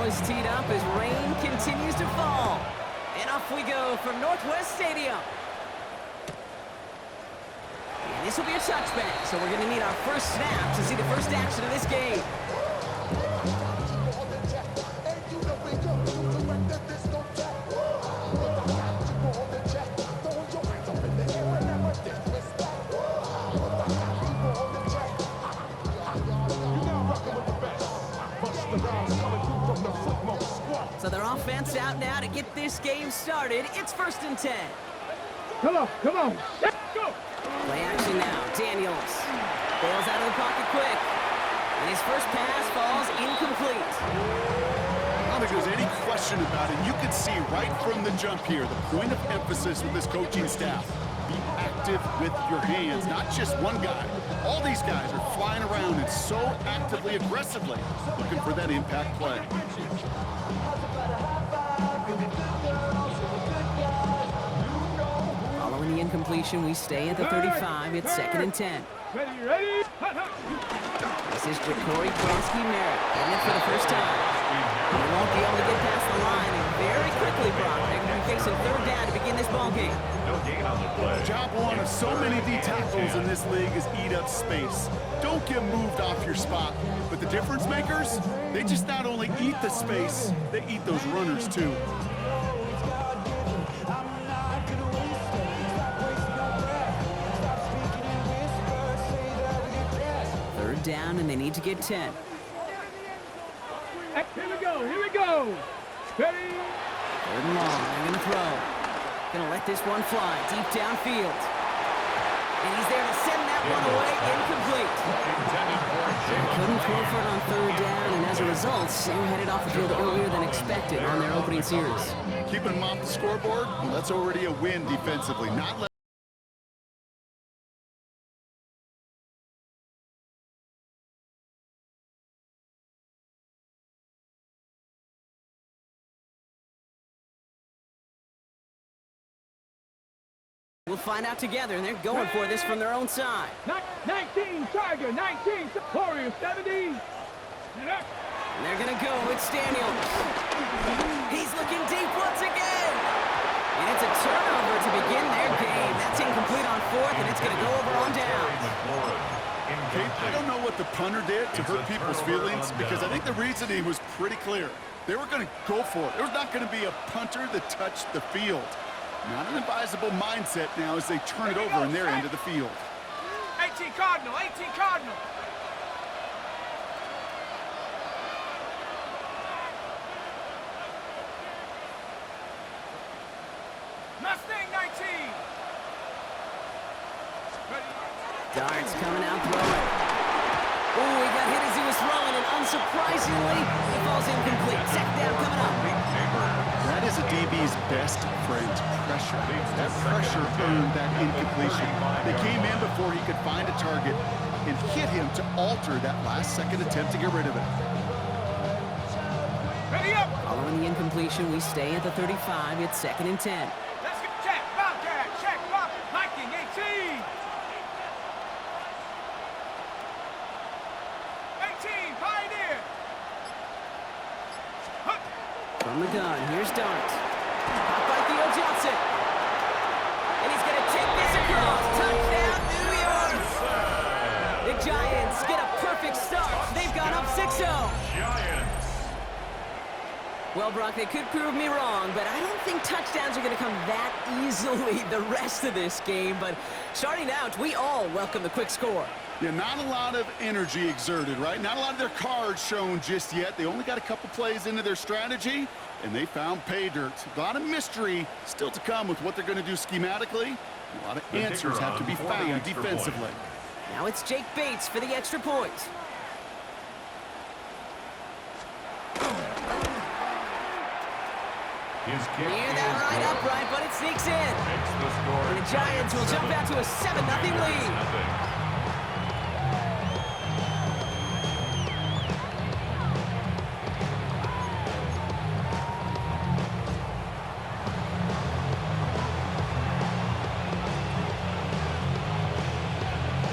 is teed up as rain continues to fall. And off we go from Northwest Stadium. And this will be a touchback, so we're going to need our first snap to see the first action of this game. So their offense out now to get this game started. It's 1st and 10. Come on, let's go! Play action now. Daniels bails out of the pocket quick. And his first pass falls incomplete. I don't think there's any question about it. You can see right from the jump here, the point of emphasis with this coaching staff. Be active with your hands, not just one guy. All these guys are flying around and so actively, aggressively looking for that impact play. Following the incompletion, we stay at the 35. It's 2nd and 10. Ready? This is Ja'Cory Kransky-Merritt getting it for the first time. He won't be able to get past the line, and very quickly, Brock, they're going to be facing 3rd down to begin this ballgame. No gain on the play. Job one of so many D tackles in this league is eat up space. Don't get moved off your spot. But the difference makers, they just not only eat the space, they eat those runners too. Third down, and they need to get 10. Here we go. Ready? 3rd and long, they're going to throw. Going to let this one fly deep downfield. And he's there to send that one away, incomplete. Couldn't throw for it on 3rd down, and as a result, they were headed off the field earlier than expected on their opening series. Keeping them off the scoreboard, well, that's already a win defensively. Not let We'll find out together, and they're going for this from their own side. 19, Tiger, 19, Warrior, 70. And they're going to go with Daniels. He's looking deep once again. And it's a turnover to begin their game. That's incomplete on 4th, and it's going to go over on down. Okay, I don't know what the punter did to hurt people's feelings, because I think the reasoning was pretty clear. They were going to go for it. There's not going to be a punter that touched the field. Not an advisable mindset now as they turn it over in their end of the field. 18 Cardinal, 18 Cardinal. Mustang 19. Darts coming out throwing. Oh, he got hit as he was throwing, and unsurprisingly, he falls incomplete. 2nd down coming up. That is a DB's best friend, pressure. That pressure earned that incompletion. They came in before he could find a target and hit him to alter that last-second attempt to get rid of it. Ready up. Following the incompletion, we stay at the 35. It's 2nd and 10. Let's get check, Bobcat, check, Bob, Viking 18. 18, Pioneer. From the gun, here's Dart. Caught by Theo Johnson. And he's going to take this across. Touchdown, New York. The Giants get a perfect start. They've gone up 6-0. Giants. Well, Brock, they could prove me wrong, but I don't think touchdowns are going to come that easily the rest of this game. But starting out, we all welcome the quick score. Yeah, not a lot of energy exerted, right? Not a lot of their cards shown just yet. They only got a couple plays into their strategy, and they found pay dirt. A lot of mystery still to come with what they're going to do schematically. A lot of answers have to be found defensively. Now it's Jake Bates for the extra point. Near that right upright, but it sneaks in. And the Giants will jump out to a 7-0 lead.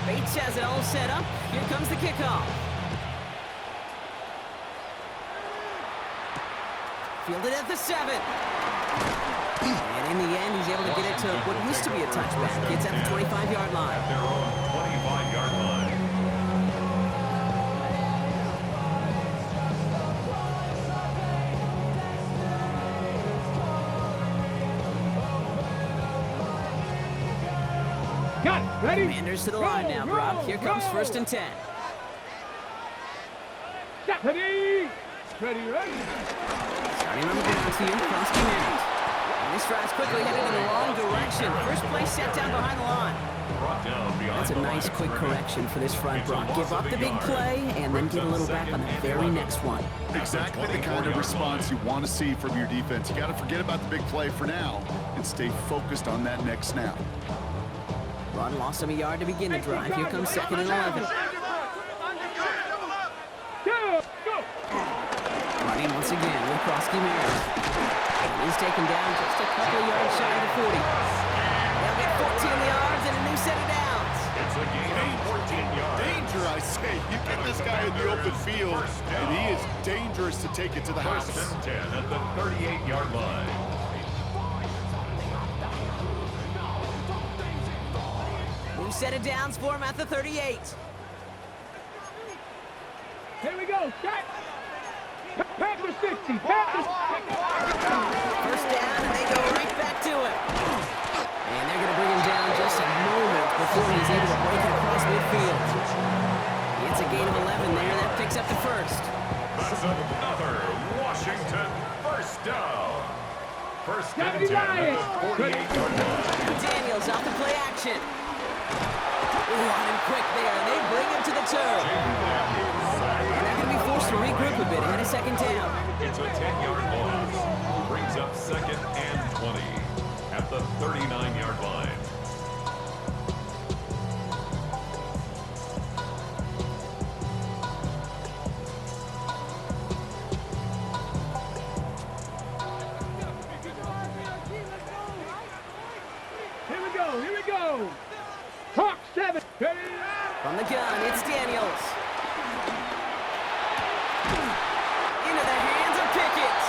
Bates has it all set up. Here comes the kickoff. Fielded at the 7. And in the end, he's able to get it to what used to be a touchback. Gets at the 25-yard line. At their own 25-yard line. Got it. Ready? Commanders to the line now, Brock. Here comes 1st and 10. Stop. Ready. Ready, ready. Starting on the ground to you, cross command. And this drive's quickly headed in the wrong direction. First play set down behind the line. Brought down behind That's a the line nice of quick scrimmage. correction for this front, It's a Brock. loss Give up of the a big yard. play and then Brings get a up little back on the very next one. Exactly the kind of response you want to see from your defense. You got to forget about the big play for now and stay focused on that next snap. Run lost him a yard to begin the drive. Here comes 2nd and 11. Go. Running once again with Krosky Maris. He's taken down just a couple of yards shy of the 40. They'll get 14 yards and a new set of downs. It's a gain of 14 yards. Danger, I say. You get this guy in the open field, and he is dangerous to take it to the house. 1st and 10 at the 38-yard line. New set of downs for him at the 38. Here we go. Set. Packers 60. Packers. First down, and they go right back to it. And they're going to bring him down just a moment before he's able to break it across midfield. It's a gain of 11 there. That picks up the first. That's another Washington first down. 1st and 10 at the 48-yard line. Daniels off the play action. Ooh, on him quick there, and they bring him to the turf. And they're going to be forced to regroup a bit ahead of 2nd down. It's a 10-yard loss. Brings up 2nd and 20 at the 39-yard line. Here we go. Hawk 7. Ready. From the gun, it's Daniels. Into the hands of Pickett.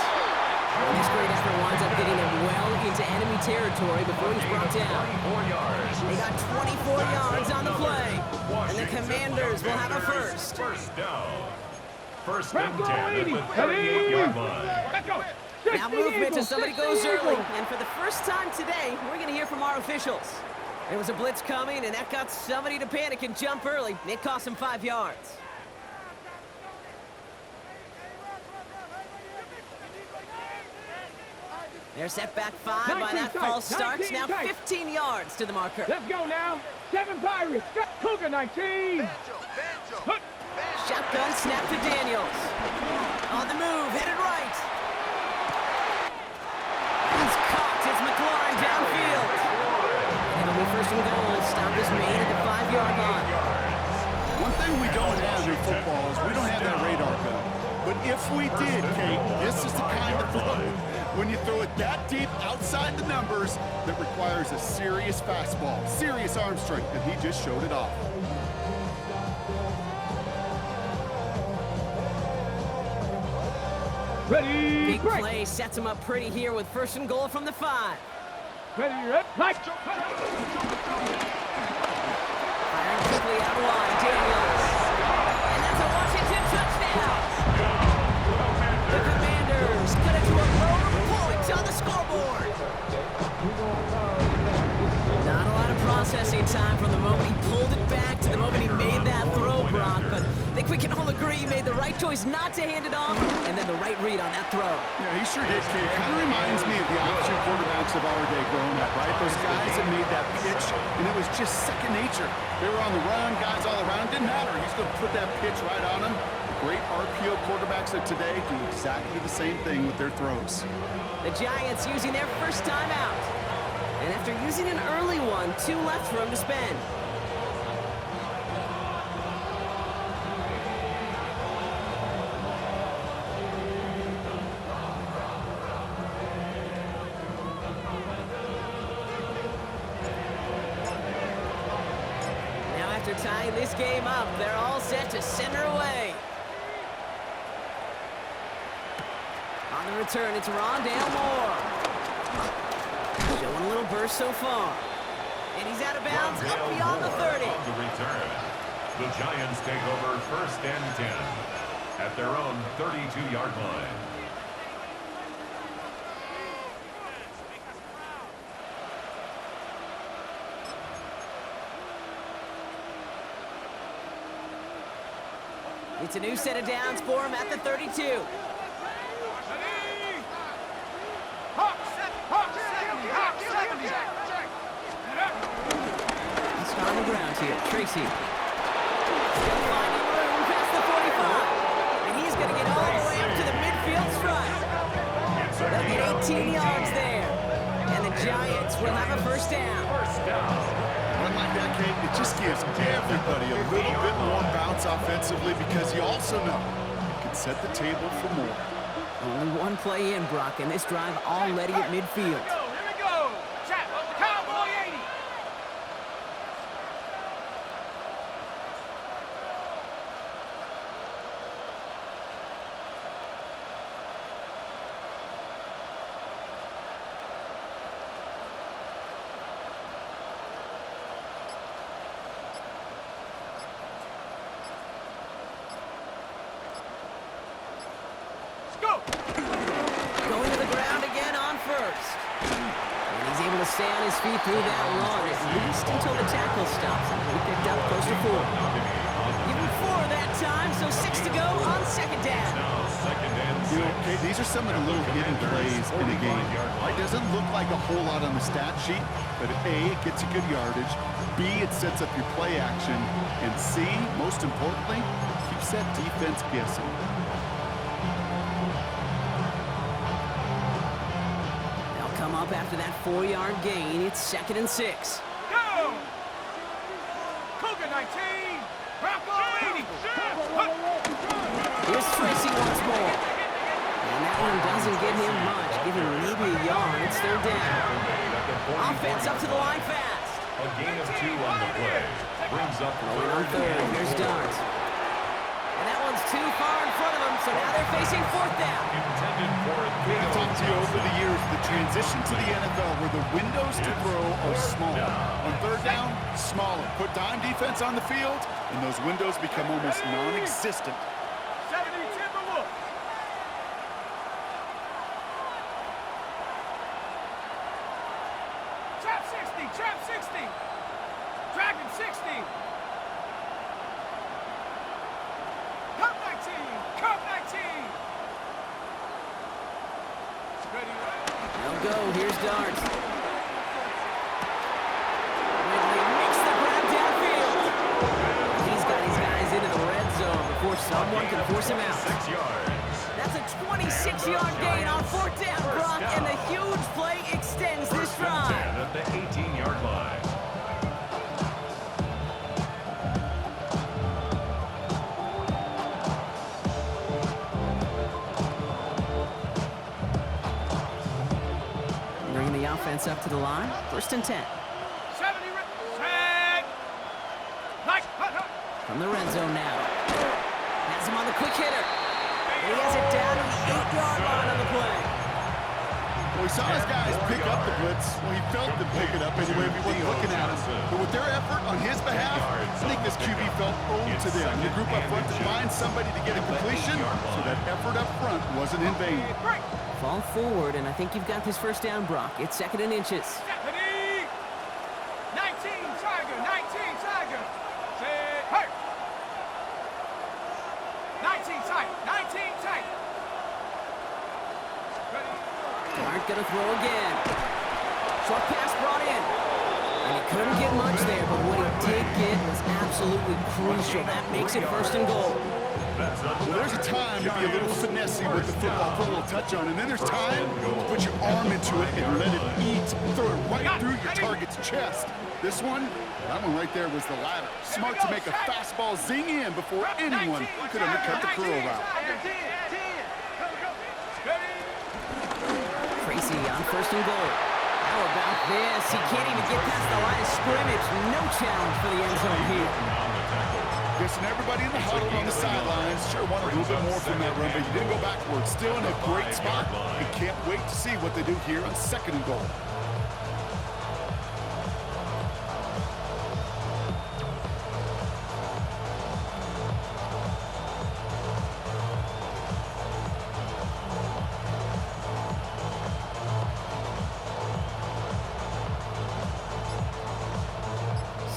And this great effort winds up getting him well into enemy territory before he's brought down. 24 yards. They got 24 yards on the play. And the Commanders will have a first. First down. 1st and 10 at the 38-yard line. Let's go. Now movement to somebody goes early. And for the first time today, we're going to hear from our officials. There was a blitz coming, and that got somebody to panic and jump early. It cost them 5 yards. They're set back 5 by that false start. Now 15 yards to the marker. Let's go now. 7 Pirates. Cougar 19. Shotgun snap to Daniels. On the move, headed right. He's caught. It's McLaurin downfield. It'll be 1st and goal. Stop is made at the 5-yard line. One thing we don't have in football is we don't have that radar gun. But if we did, Kate, this is the kind of throw when you throw it that deep outside the numbers that requires a serious fastball, serious arm strength, and he just showed it off. Ready. Big play sets him up pretty here with 1st and goal from the 5. Ready. Like. Firing quickly out wide, Daniels. And that's a Washington touchdown. The Commanders cut it to a lower point on the scoreboard. Not a lot of processing time from the moment he pulled it back to the moment he made that throw, Brock. But I think we can all agree he made the right choice not to hand it off, and then the right read on that throw. Yeah, he sure did, Kate. Kind of reminds me of the option quarterbacks of our day growing up, right? Those guys that made that pitch, and it was just second nature. They were on the run, guys all around. Didn't matter. He's going to put that pitch right on them. Great RPO quarterbacks of today do exactly the same thing with their throws. The Giants using their first time out. And after using an early one, 2 left for him to spend. Now after tying this game up, they're all set to center away. On On the return, it's Rondale Moore. Showing a little burst so far. And he's out of bounds, up beyond the 30. On the return, the Giants take over 1st and 10 at their own 32-yard line. It's a new set of downs for him at the 32. It's on the ground here. Tracy. Still finding room past the 45. And he's going to get all the way up to the midfield stripe. They'll get 18 yards there. And the Giants will have a first down. Run like that, Kate, it just gives everybody a little bit more bounce offensively because you also know you can set the table for more. Only one play in, Brock, and this drive already at midfield. Here we go. Cowboy 80. Going to the ground again on first. And he's able to stay on his feet through that run, at least until the tackle stops. And he picked up close to 4. Give him 4 that time, so 6 to go on second down. You know, Kate, these are some of the little hidden plays in a game. It doesn't look like a whole lot on the stat sheet, but A, it gets you good yardage, B, it sets up your play action, and C, most importantly, keeps that defense guessing. Come up after that 4-yard gain. It's 2nd and 6. Go! Cougar 19. Bronco 80. Here's Tracy once more. And that one doesn't get him much. Give him maybe a yard. It's 3rd down. Offense up to the line fast. A gain of 2 on the play. Brings up Going on 3rd. Here's Darts. And that one's too far in front of him, so now they're facing 4th down. intended for a I've talked to you over the years, the transition to the NFL where the windows to throw are small. On 3rd down, smaller. Put dime defense on the field, and those windows become almost non-existent. 70 Timberwolves. Trap 60. Trap 60. Dragon 60. Cup 19. Cup 19. Ready, They'll go. Here's Darts. Ridley makes the grab downfield. He's got his guys into the red zone before someone can force him out. 6 yards. That's a 26-yard gain on 4th down, Brock, and the huge play extends this drive. At the 18-yard line. Bringing the offense up to the line. 1st and 10. 70. Set. Like. From the red zone now. Has him on the quick hitter. And he has it down to the 8-yard line on the play. Well, we saw his guys pick up the blitz. Well, he felt them pick it up anyway. We weren't looking at him. But with their effort on his behalf, I think this QB felt owed to them. The group up front to find somebody to get a completion, so that effort up front wasn't in vain. Fall forward, and I think you've got this 1st down, Brock. It's 2nd and inches. Stephanie. 19 Tiger. 19 Tiger. Set. Hey. 19 tight. 19 tight. Ready. Dart gonna throw again. Short pass brought in. And he couldn't get much there, but what he did get was absolutely crucial. That makes it 1st and goal. Well, there's a time to be a little finessey with the football, put a little touch on, and then there's time to put your arm into it and let it eat, throw it right through your target's chest. This one, that one right there was the latter. Smart to make a fastball zing in before anyone could undercut the curl route. Tracy on 1st and goal. How about this? He can't even get past the line of scrimmage. No challenge for the end zone here. Guessing everybody in the huddle on the sidelines sure want a little bit more from that run, but you didn't go backwards. Still in a great spot. And can't wait to see what they do here on 2nd and goal.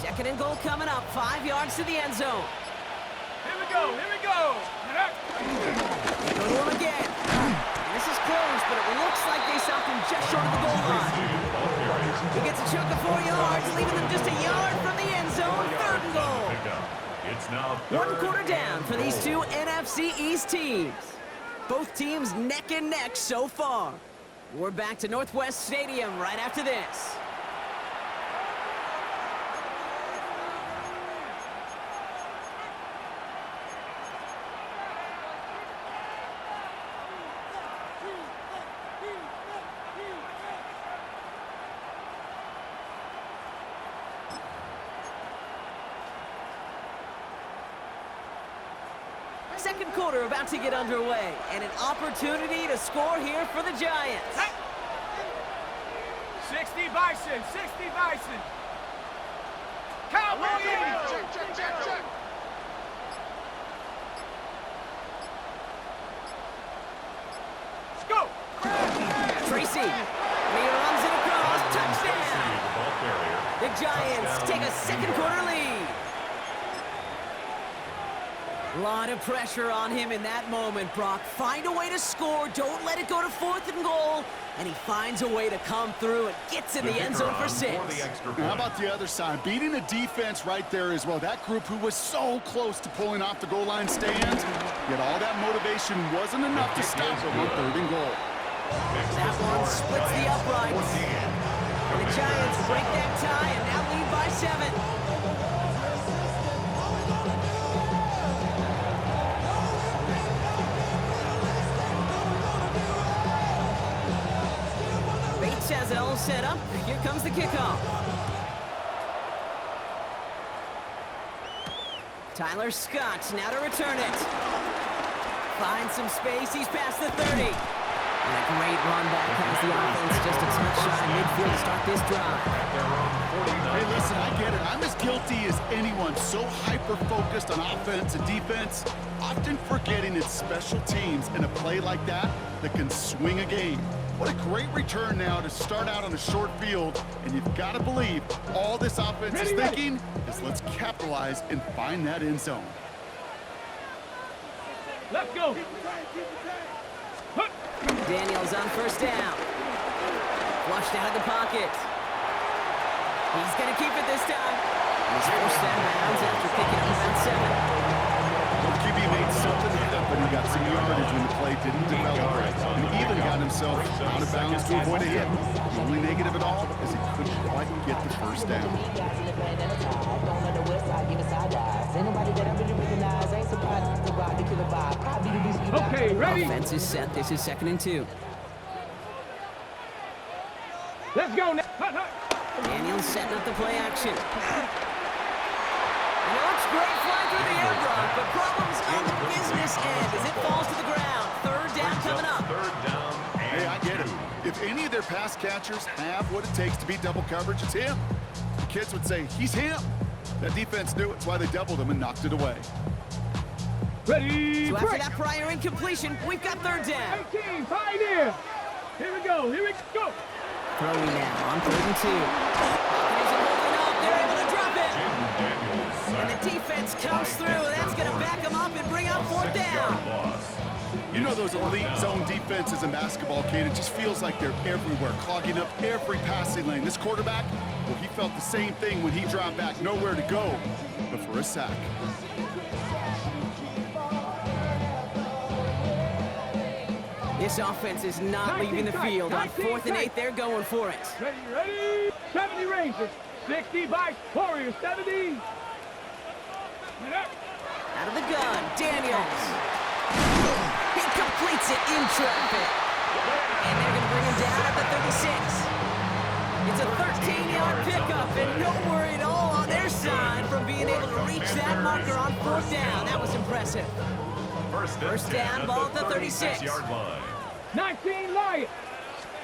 Second and goal coming up, 5 yards to the end zone. Here we go, here we go. They go to him again. And this is close, but it looks like they stopped him just short of the goal line. He gets a chunk of 4 yards, leaving them just a yard from the end zone. 3rd and goal. It's now 1 quarter down for these two NFC East teams. Both teams neck and neck so far. We're back to Northwest Stadium right after this. Second quarter about to get underway, and an opportunity to score here for the Giants. 60 Bison, 60 Bison. Cowboys! Check. Let's go! Tracy, he runs it across, touchdown! The Giants take a second quarter lead. A lot of pressure on him in that moment, Brock. Find a way to score. Don't let it go to 4th and goal. And he finds a way to come through and gets in the end zone for 6. How about the other side? Beating a defense right there as well. That group who was so close to pulling off the goal line stands, yet all that motivation wasn't enough to stop them on 3rd and goal. That one splits the uprights. And the Giants break that tie and now lead by 7. Has it all set up. Here comes the kickoff. Tyler Scott now to return it. Finds some space. He's past the 30. And a great run back has the offense just a touch shy midfield to start this drive. Hey, listen, I get it. I'm as guilty as anyone. So hyper-focused on offense and defense, often forgetting it's special teams in a play like that can swing a game. What a great return now to start out on a short field, and you've got to believe all this offense is thinking is let's capitalize and find that end zone. Let's go. Daniels on 1st down. Flushed out of the pocket. He's going to keep it this time. He's forced out of bounds after picking up about 7. Well, the QB made something happen. He got some yardage when the play didn't develop right, and even got himself out of bounds to avoid a hit. The only negative at all is he couldn't quite get the 1st down. Okay, ready? Offense is set. This is 2nd and 2. Let's go now. Daniels setting up the play action. And it looks great flying through the air, Brock, but problems on the business end as it falls to the ground. 3rd down coming up. 3rd down. Hey, I get it. If any of their pass catchers have what it takes to beat double coverage, it's him. The kids would say, he's him. That defense knew it. It's why they doubled him and knocked it away. Ready, So after that prior incompletion, we've got 3rd down. 18, Pioneer. Here we go, go. Throwing now on 3rd and 2. Isn't holding up. They're able to drop it. And the defense comes through. That's going to back them up and bring up 4th down. You know those elite zone defenses in basketball, Kate, it just feels like they're everywhere, clogging up every passing lane. This quarterback, well, he felt the same thing when he dropped back, nowhere to go but for a sack. This offense is not leaving the field. On 4th and 8, they're going for it. Ready, 70 Rangers, 60 Vice Warriors, 70. Out of the gun, Daniels. He completes it in traffic. And they're going to bring him down at the 36. It's a 13-yard pickup, and no worry at all on their side from being being able to reach that marker on 4th down. That was impressive. First down, ball at the 36-yard line. 19 Lions.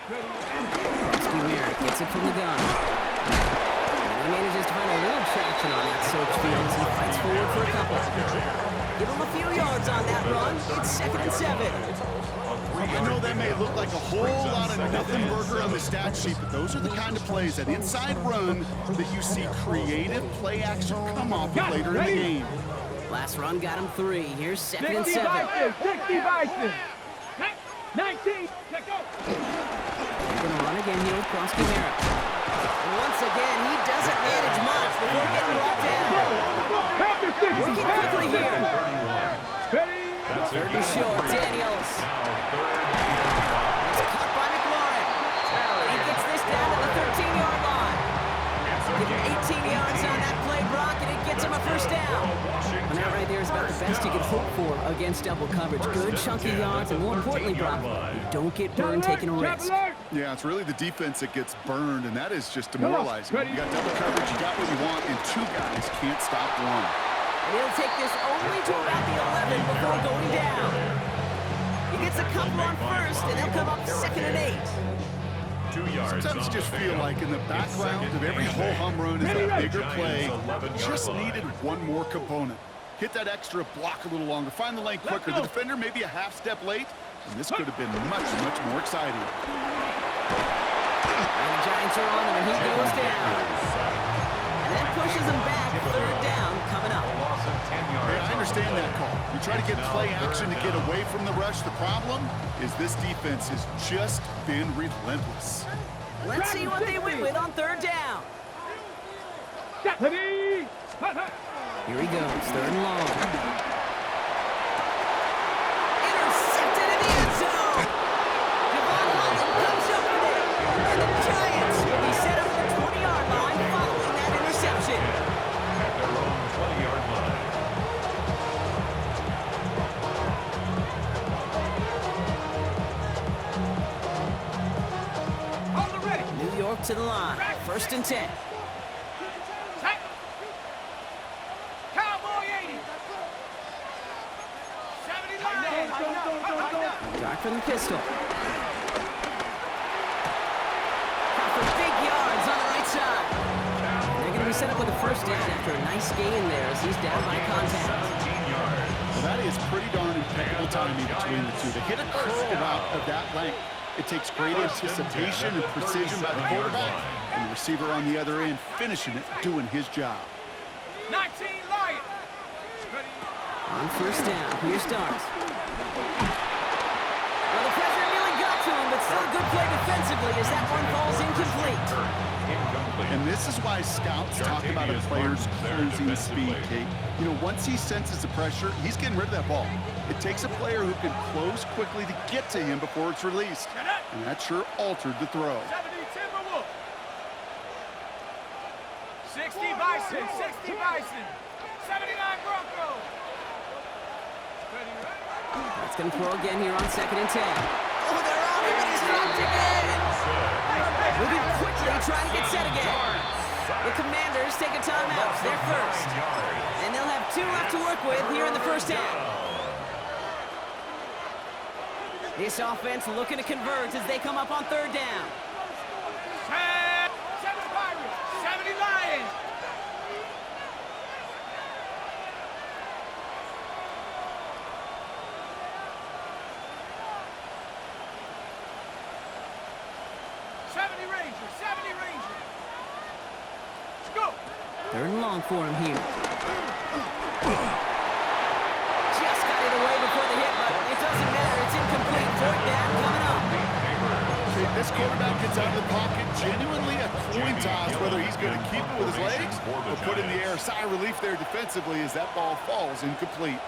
Merritt gets it from the gun. And he manages to find a little traction on that search field as he fights forward for a couple. Give him a few yards on that run. It's 2nd and 7. I know that may look like a whole lot of nothing burger on the stat sheet, but those are the kind of plays, that inside run, that you see creative play action come off later in the game. Last run got him 3. Here's 2nd and 7. 60 Bison. 19. Let's go. They're going to run again here with Merritt. And once again, he doesn't manage much before getting brought down. Working quickly here. Third and short, Daniels. It's caught by McLaurin. He gets this down to the 13-yard line. Give him 18 yards on that play, Brock, and it gets him a first down. And that right there is about the best you could hope for against double coverage. Good chunky yards, and more importantly, Brock, you don't get burned taking a risk. Yeah, it's really the defense that gets burned, and that is just demoralizing. You got double coverage, you got what you want, and 2 guys can't stop one. He'll take this only to about the 11 before going down. He gets a couple on first, and they'll come up 2nd and 8. 2 yards. Sometimes you just feel like in the background of every ho-hum run is a bigger play. Just needed one more component. Hit that extra block a little longer. Find the lane quicker. The defender maybe a half step late, and this could have been much, much more exciting. And the Giants are on him, and he goes down. And that pushes him back. 3rd down coming up. Yeah, I understand that call. You try to get play action to get away from the rush. The problem is this defense has just been relentless. Let's see what they win with on 3rd down. Here he goes, 3rd and long. Intercepted in the end zone. Devon Holland comes up with it. And the Giants will be set up at the 20-yard line following that interception. At their own 20-yard line. New York to the line. 1st and 10. Dark from the pistol. For big yards on the right side. They're going to be set up with a first down after a nice gain there as he's down by contact. Well, that is pretty darn impeccable timing between the two. To hit a curl route of that length, it takes great anticipation and precision by the quarterback, and the receiver on the other end finishing it, doing his job. 19 Lions. On 1st down, here starts. Well, the pressure nearly got to him, but still a good play defensively as that one falls incomplete. And this is why scouts talk about a player's closing speed, Kate. You know, once he senses the pressure, he's getting rid of that ball. It takes a player who can close quickly to get to him before it's released. And that sure altered the throw. 70 Timberwolves. 60 Bison. 60 Bison. 79 Broncos. That's going to throw again here on 2nd and 10. Oh, they're on him, and he's dropped again. Moving quickly, trying to get set again. The Commanders take a timeout. They're first. And they'll have 2 left to work with here in the first half. This offense looking to convert as they come up on 3rd down. 7 Pirates. 70 Lions. Rangers. 70 Rangers. Let's go. 3rd and long for him here. Just got it away before the hit, but it doesn't matter. It's incomplete. 4th down coming up. This quarterback gets out of the pocket, genuinely a coin toss whether he's going to keep it with his legs or put in the air. Sigh of relief there defensively as that ball falls incomplete.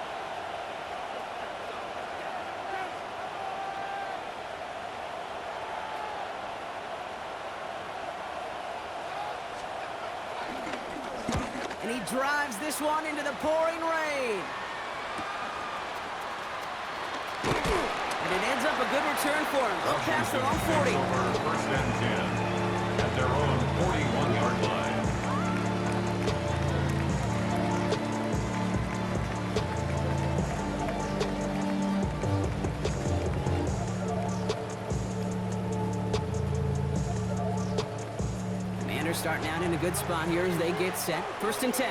And he drives this one into the pouring rain. And it ends up a good return for him. Up past their own 40. 1st and 10 at their own 41-yard line. Starting out in a good spot here as they get set. 1st and 10.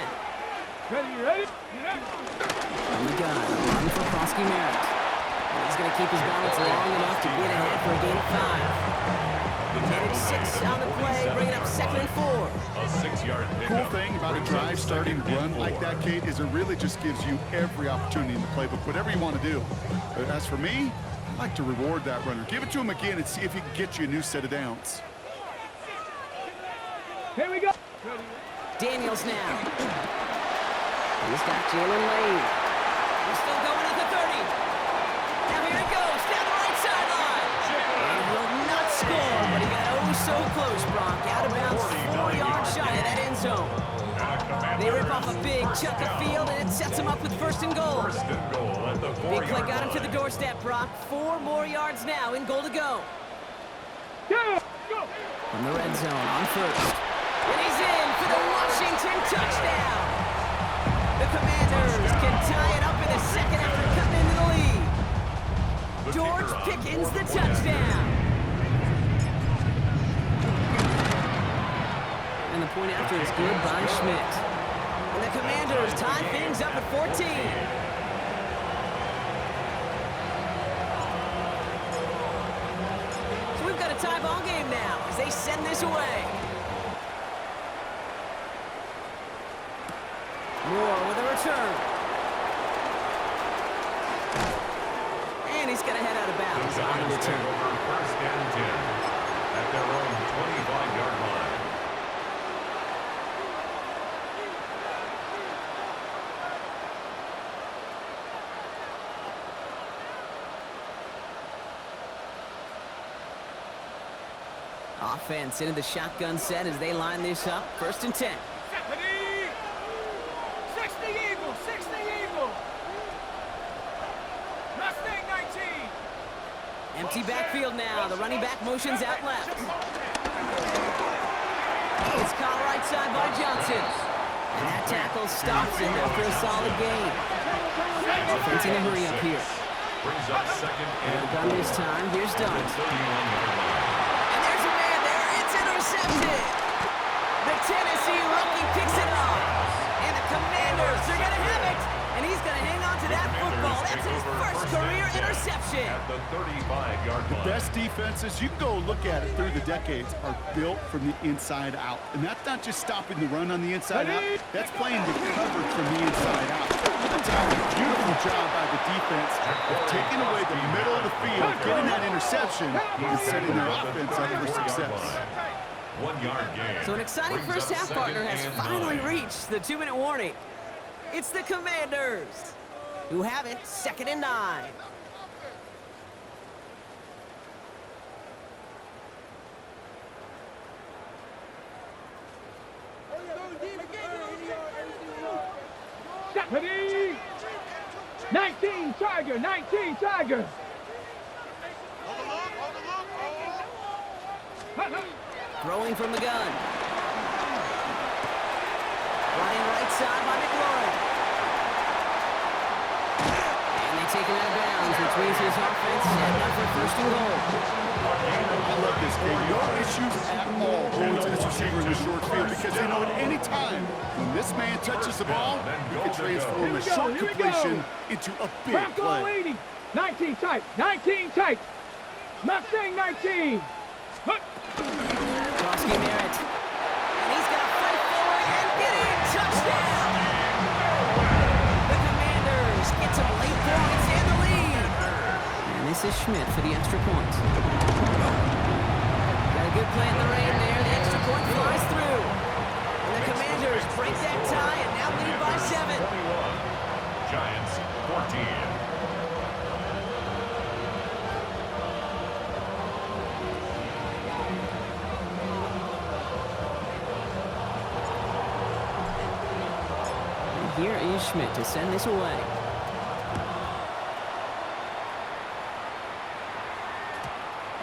Ready, ready? From the gun, run for Prosky Merritt. And he's going to keep his balance long enough to get ahead for a gain of 5. Headed 6 on the play, bringing up 2nd and 4. A 6-yard Cool thing about a drive starting run like that, Kate, is it really just gives you every opportunity in the playbook, whatever you want to do. But as for me, I like to reward that runner. Give it to him again and see if he can get you a new set of downs. Here we go. Daniels now. He's got Jalen Lane. He's still going at the 30. Now here it goes, down the right sideline. And will not score, but he got oh so close, Brock. Out of bounds, 4 yards shy of that end zone. They rip off a big chunk of field, and it sets him up with 1st and goal. Big play got him to the doorstep, Brock. 4 more yards now, in goal to go. Go, go. From the red zone on 1st. And he's in for the Washington touchdown. The Commanders can tie it up in the 2nd after cutting into the lead. George Pickens the touchdown. And the point after is good by Schmidt. And the Commanders tie things up at 14. So we've got a tie ball game now as they send this away. Moore with a return. And he's going to head out of bounds on the return. 1st and 10 at their own 25-yard line. Offense into the shotgun set as they line this up. 1st and 10. 60 Eagle, 60 Eagle. Mustang 19. Empty backfield now. The running back motions out left. It's caught right side by Johnson. And that tackle stops him after a solid gain. Offense in a hurry up here. Brings up 2nd and The gun this time. Here's Dunn. 31-yard line. And there's a man there. It's intercepted. The Tennessee rookie picks it up. And the Commanders are going to have it. And he's going to hang on to that football. That's his first career interception. At the 35-yard line. Best defenses, you can go look at it through the decades, are built from the inside out. And that's not just stopping the run on the inside out. That's playing the coverage from the inside out. That's a beautiful job by the defense of taking away the middle of the field, getting that interception, and setting their offense up for success. 1-yard gain. So an exciting Brings first up half 2nd partner has and finally 9. reached the 2-minute warning. It's the Commanders who have it 2nd and 9. Ready? 19 Tiger, 19 Tiger. Throwing from the gun. Running right side by McLaurin. And they take him out of bounds, which means his offense set up for 1st and goal. I love this game. No issues at all going to this receiver in the short field because they know at any time when this man touches the ball, he can transform a short completion into a big Bronco play. leading. 19 tight, 19 tight. Mustang 19. Prosky Merritt. And he's going to fight forward and get in. Touchdown! The Commanders get some late points and the lead. And this is Schmidt for the extra point. Got a good play in the rain there. The extra point flies through. And the Commanders break that tie and now lead by 7. 21. Giants 14. Here is Schmidt to send this away.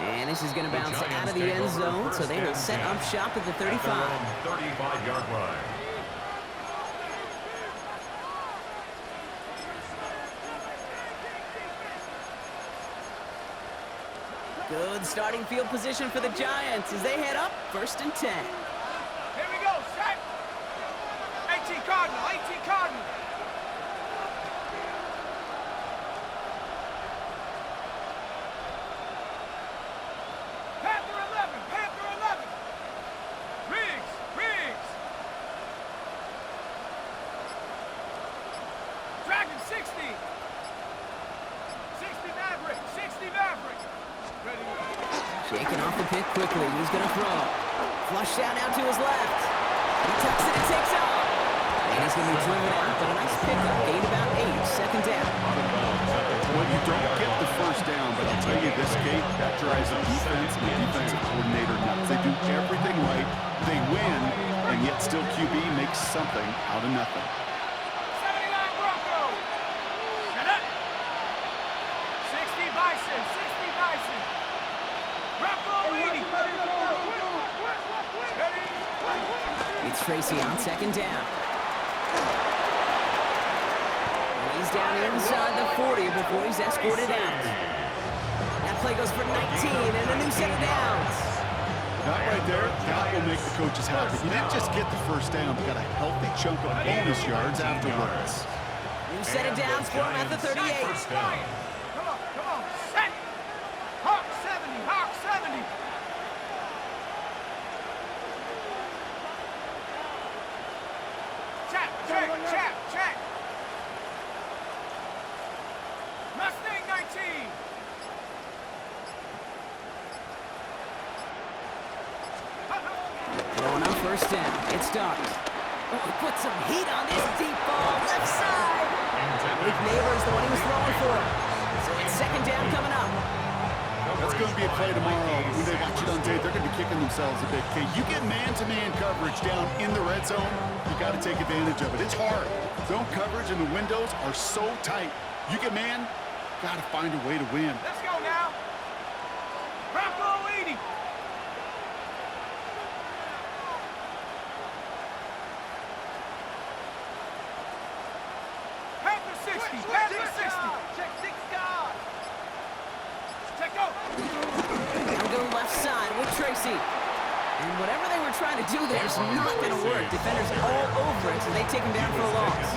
And this is going to bounce out of the end zone, so they will set up shop at the 35. 35-yard line. Good starting field position for the Giants as they head up 1st and 10. Here we Shaking off the pick quickly. He's going to throw. Flush down now to his left. He tucks it and takes off. And he's going to be driven out, but a nice pickup. Gain about 8. Second down. Well, you don't get the first down, but I'll tell you this, Kate, that drives the defense and the defensive coordinator nuts. They do everything right. They win, and yet still QB makes something out of nothing. 79 Bronco. Shut up. 60 Bison. 60 Bison. Bronco 80. It's Tracy on second down. He's down inside the 40 before he's escorted out. That play goes for 19 and a new set of downs. That right there, that will make the coaches happy. You didn't just get the first down, but got a healthy chunk of bonus yards afterwards. New set of downs for him at the 38. Come on, set. Hawk 70, Hawk 70. Check. Mustang 19. Throwing on first down. It's Starks. Oh, put some heat on this deep ball. Left side. Malik Neighbors, the one he was throwing for. So it's second down coming up. That's going to be a play tomorrow. When they watch it on tape, they're going to be kicking themselves a bit. Okay, you get man-to-man coverage down in the red zone, you got to take advantage of it. It's hard. Zone coverage and the windows are so tight. You get man, got to find a way to win. Let's go now. Bronco 80. Panther 60. Panther 60. Check 6 guard. Check go. I'm going left side with Tracy. And whatever they were trying to do there is not going to work. Defenders all over it, so they take him down for a loss.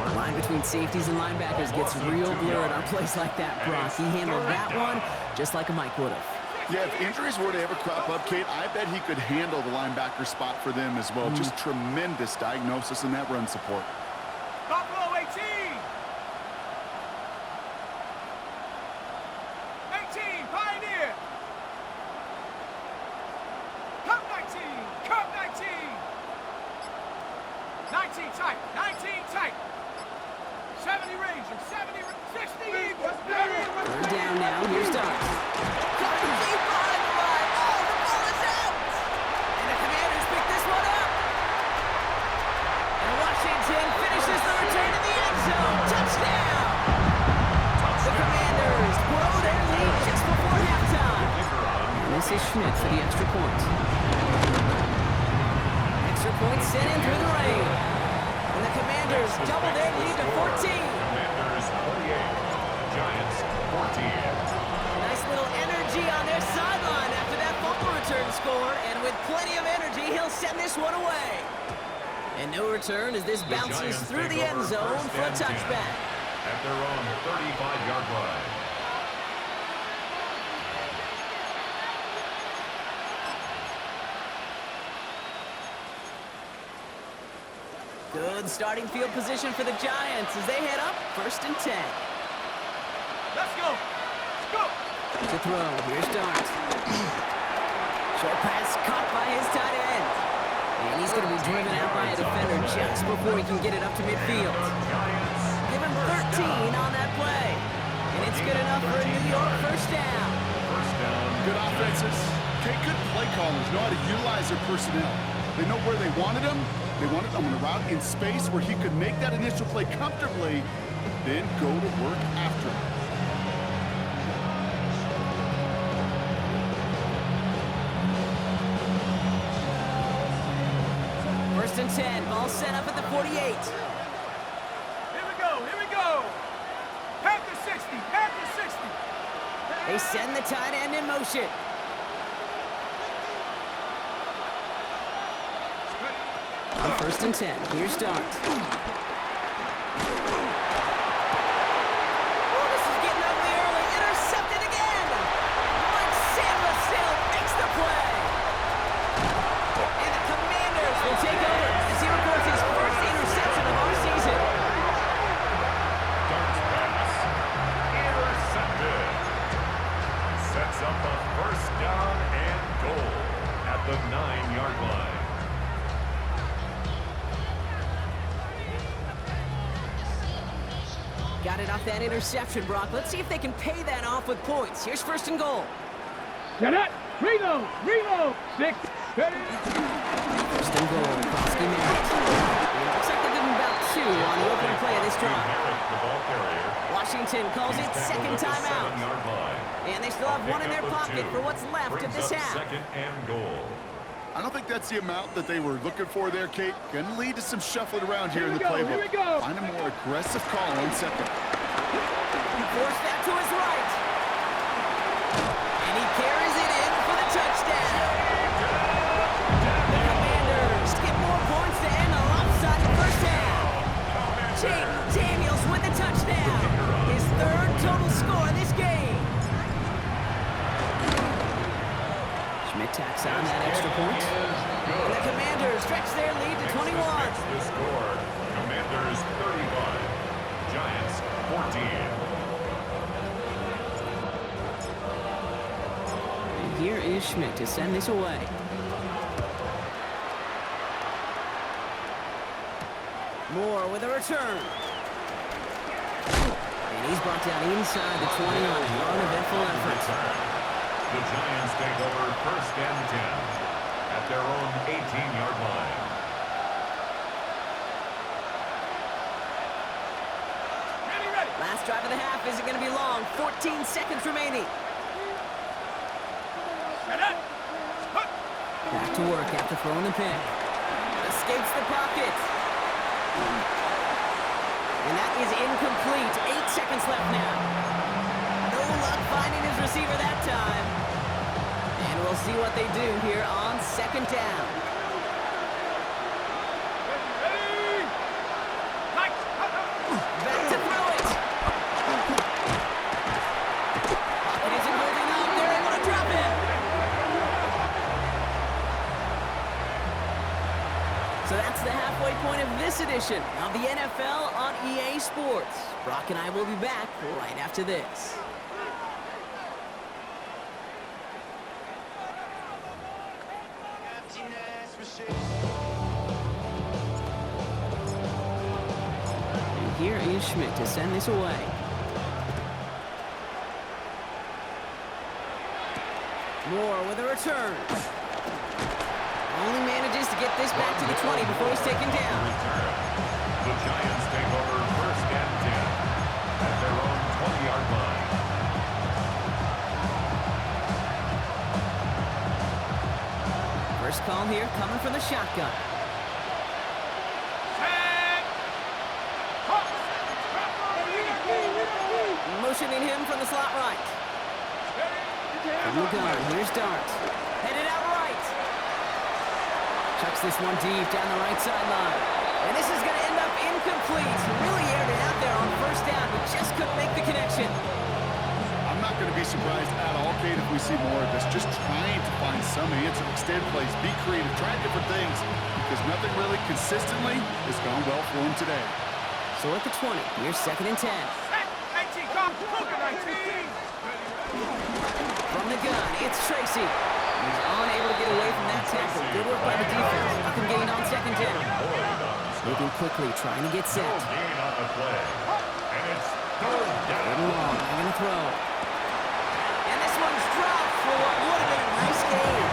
The line between safeties and linebackers gets real blurred on plays like that, Brock. He handled that one just like a Mike would have. Yeah, if injuries were to ever crop up, Kate, I bet he could handle the linebacker spot for them as well. Just tremendous diagnosis in that run support. Buffalo 18. 18, Pioneer. Cup 19. Cup 19. 19 tight. 19 tight. 70 Rangers. 70, 60 Eagles. Third down now. Here's Starks. Coming deep on the line. Oh, the ball is out. And the Commanders pick this one up. And Washington finishes the return to the end zone. Touchdown. The Commanders blow their lead just before halftime. And this is Schmidt for the extra point. Extra point sent in through the rain. And the Commanders double their lead to 14. Commanders 48, Giants 14. Nice little energy on their sideline after that fumble return score. And with plenty of energy, he'll send this one away. And no return as this bounces through the end zone for a touchback. At their own 35-yard line. Good starting field position for the Giants as they head up 1st and 10. Let's go. Let's go. To throw, here's Dart. Short pass caught by his tight end. And he's going to be driven out by a defender just before he can get it up to midfield. Give him 13 on that play. And it's good enough for a New York first down. Good offenses. Okay, good play callers know how to utilize their personnel. They know where they wanted him. They wanted him on a route in space where he could make that initial play comfortably, then go to work after it. First and 10, ball set up at the 48. Here we go. Panther 60. Panther 60. They send the tight end in motion. On 1st and 10, here's Dart. Oh, this is getting ugly early. Intercepted again. Mike Samuelson makes the play. And the Commanders will take over as he records his first interception of our season. Dart's pass intercepted. Got it off that interception, Brock. Let's see if they can pay that off with points. Here's first and goal. Set it. Reload. 6. Ready. First and goal. Krosky Merritt. Looks like they're giving about 2 on the opening play of this drive. Washington calls it second timeout. And they still have 1 in their pocket for what's left of this half. Second and goal. I don't think that's the amount that they were looking for there, Kate. Going to lead to some shuffling around here in the playbook. Find a more aggressive call on second. Force that to his right. And he carries it in for the touchdown. The Commanders get more points to end a lopsided first half. Jaden Daniels with the touchdown. His 3rd total score in this game. Schmidt tacks on that extra point. And the Commanders stretch their lead to 21. The score, Commanders 31, Giants 14. Here is Schmidt to send this away. Moore with a return. And he's brought down inside the 20 on an uneventful effort. The Giants take over first and 10 at their own 18-yard line. Ready. Last drive of the half isn't going to be long. 14 seconds remaining. Back to work after throwing the pick. Escapes the pocket. And that is incomplete. 8 seconds left now. No luck finding his receiver that time. And we'll see what they do here on second down. Ready. Back to throw it. Pocket isn't holding up. They're able to drop it. So that's the halfway point of this edition of the NFL on EA Sports. Brock and I will be back right after this. And here is Schmidt to send this away. Moore with a return. Only manages to get this back to the 20 before he's taken down. The Giants take over first and 10 at their own 20-yard line. First call here coming from the shotgun. Motioning him from the slot right. From the gun, here's Dart. Headed out right. Chucks this one deep down the right sideline. And this is going to end up incomplete. Really aired it out there on first down, but just couldn't make the connection. I'm not going to be surprised at all, Kate, if we see more of this. Just trying to find some answer, extend plays, be creative, try different things, because nothing really consistently has gone well for him today. So at the 20, here's second and 10. 18, come, 19. From the gun, it's Tracy. He's unable to get away from that tackle. Good work by the defense. Nothing gained on second down. Moving quickly, trying to get set. Gain on the play. And it's third down. Third and long, they're going to throw. And this one's dropped for what would have been a nice game.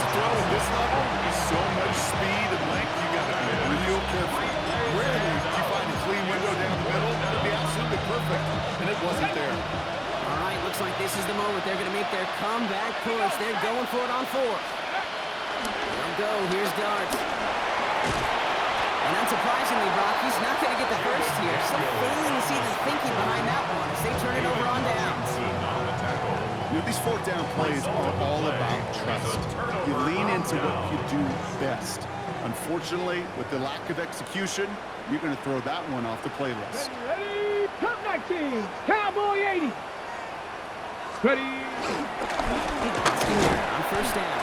To throw at this level is so much speed and length, you got to be real careful. Rarely do you find a clean window down the middle. It would be absolutely perfect, and it wasn't there. All right, looks like this is the moment they're going to make their comeback push. They're going for it on fourth. They'll go. Here's Dart. And unsurprisingly, Brock, he's not going to get the first here. Still failing to see the thinking behind that one as they turn it over on downs. You know, these fourth down plays are all about trust. You lean into what you do best. Unfortunately, with the lack of execution, you're going to throw that one off the playlist. Ready, top 19, Cowboy 80. Ready. On first down.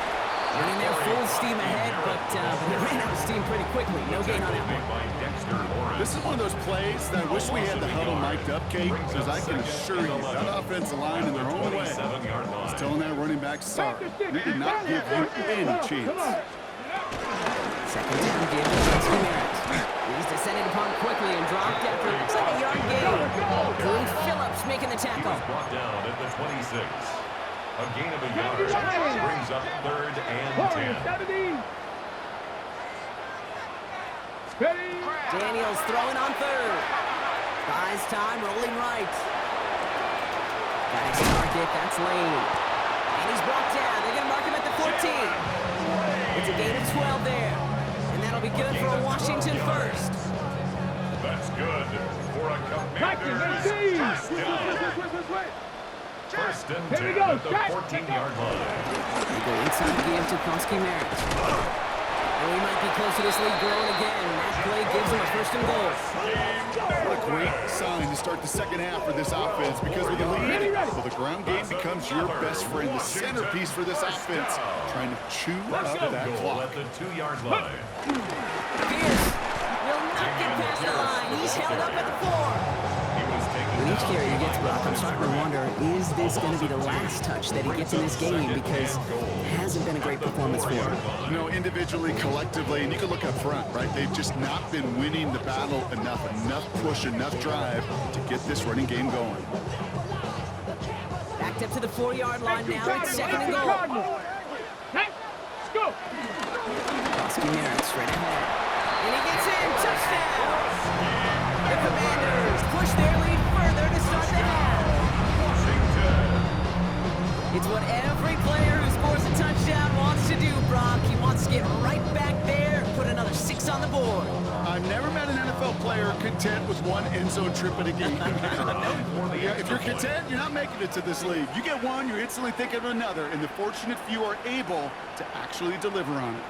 Running their full steam ahead, but they ran out of steam pretty quickly. No gain on that one. This is one of those plays that I wish we had the huddle mic'd up, Kate, because I can assure you that offensive line in their own way is telling that running back, sorry, we did not give you any chance. Second down, give to Merritt. He's descended upon quickly and dropped after looks like a yard gain. Louis Phillips making the He tackle. was brought down at the 26. A gain of a yard brings up 3rd and 10. Daniels throwing on 3rd. Buys time, rolling right. Nice target, that's Lane. And he's brought down. They're going to mark him at the 14. It's a gain of 12 there. And that'll be good for a Washington first. That's good for a Commanders first down. First and 10 at the 14-yard line. They go inside give to Konsky Merritt. And we might be close to this league growing again. That play gives him a 1st and goal. What a great sign to start the second half for this offense, because with the lead, well, the ground game becomes your best friend, the centerpiece for this offense, trying to chew up that clock. At the 2-yard line. Pierce will not get past the line. He's held up at the 4. With each carry he gets, Brock, I'm starting to wonder, is this going to be the last touch that he gets in this game? Because it hasn't been a great performance for him. You know, individually, collectively, and you can look up front, right? They've just not been winning the battle enough push, enough drive to get this running game going. Backed up to the 4-yard line now. It's 2nd and goal. Let's go. Konsky Merritt straight ahead. And he gets in. Touchdown. The Commanders push their lead further to start the half. It's what every player who scores a touchdown wants to do, Brock. He wants to get right back there and put another 6 on the board. I've never met an NFL player content with one end zone trip in a game. Yeah, if you're content, you're not making it to this league. You get one, you're instantly thinking of another, and the fortunate few are able to actually deliver on it.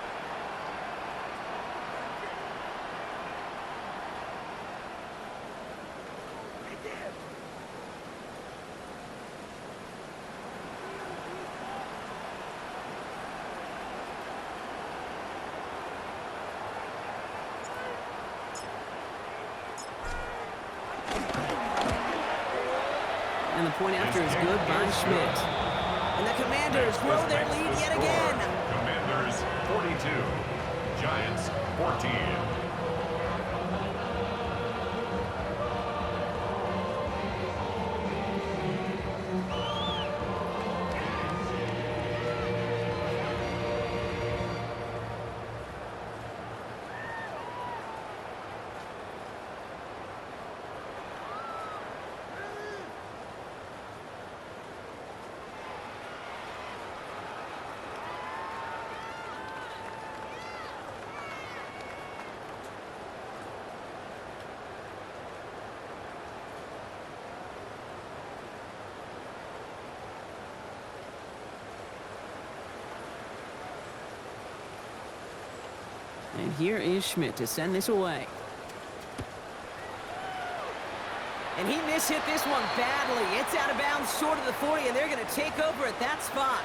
And the point after is good by Schmidt. And the Commanders grow their lead yet again. Commanders 42, Giants 14. And here is Schmidt to send this away. And he mishit this one badly. It's out of bounds short of the 40, and they're going to take over at that spot.